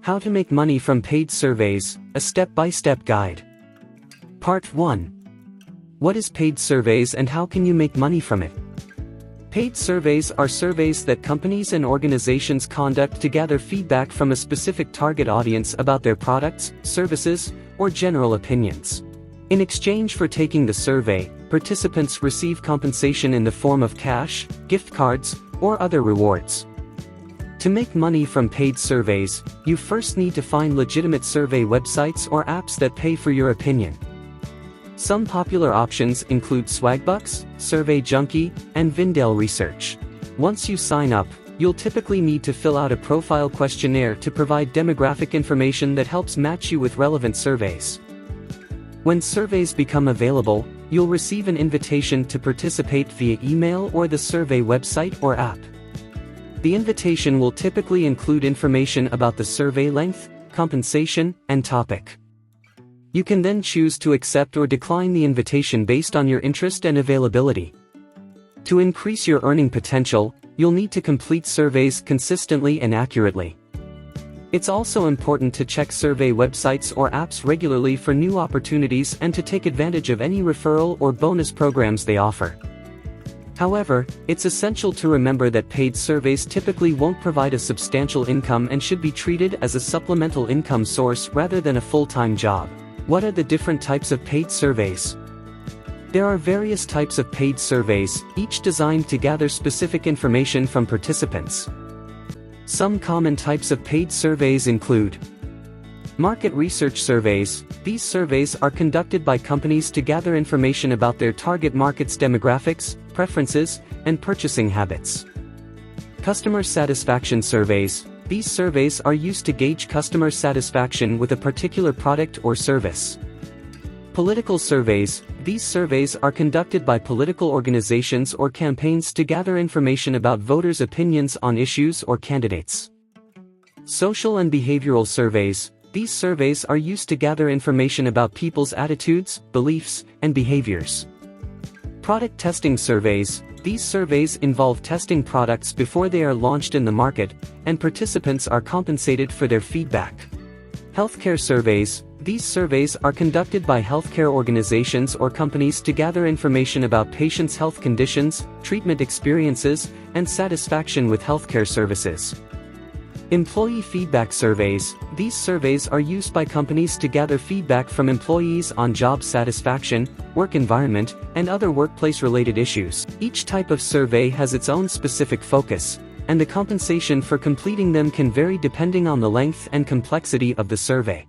How to make money from paid surveys, a step-by-step guide. Part 1. What is paid surveys and how can you make money from it? Paid surveys are surveys that companies and organizations conduct to gather feedback from a specific target audience about their products, services, or general opinions. In exchange for taking the survey, participants receive compensation in the form of cash, gift cards, or other rewards. To make money from paid surveys, you first need to find legitimate survey websites or apps that pay for your opinion. Some popular options include Swagbucks, Survey Junkie, and Vindale Research. Once you sign up, you'll typically need to fill out a profile questionnaire to provide demographic information that helps match you with relevant surveys. When surveys become available, you'll receive an invitation to participate via email or the survey website or app. The invitation will typically include information about the survey length, compensation, and topic. You can then choose to accept or decline the invitation based on your interest and availability. To increase your earning potential, you'll need to complete surveys consistently and accurately. It's also important to check survey websites or apps regularly for new opportunities and to take advantage of any referral or bonus programs they offer. However, it's essential to remember that paid surveys typically won't provide a substantial income and should be treated as a supplemental income source rather than a full-time job. What are the different types of paid surveys? There are various types of paid surveys, each designed to gather specific information from participants. Some common types of paid surveys include market research surveys. These surveys are conducted by companies to gather information about their target market's demographics, preferences, and purchasing habits. Customer satisfaction surveys. These surveys are used to gauge customer satisfaction with a particular product or service. Political surveys. These surveys are conducted by political organizations or campaigns to gather information about voters' opinions on issues or candidates. Social and behavioral surveys. These surveys are used to gather information about people's attitudes, beliefs, and behaviors. Product testing surveys. These surveys involve testing products before they are launched in the market, and participants are compensated for their feedback. Healthcare surveys. These surveys are conducted by healthcare organizations or companies to gather information about patients' health conditions, treatment experiences, and satisfaction with healthcare services. Employee feedback surveys. These surveys are used by companies to gather feedback from employees on job satisfaction, work environment, and other workplace-related issues. Each type of survey has its own specific focus, and the compensation for completing them can vary depending on the length and complexity of the survey.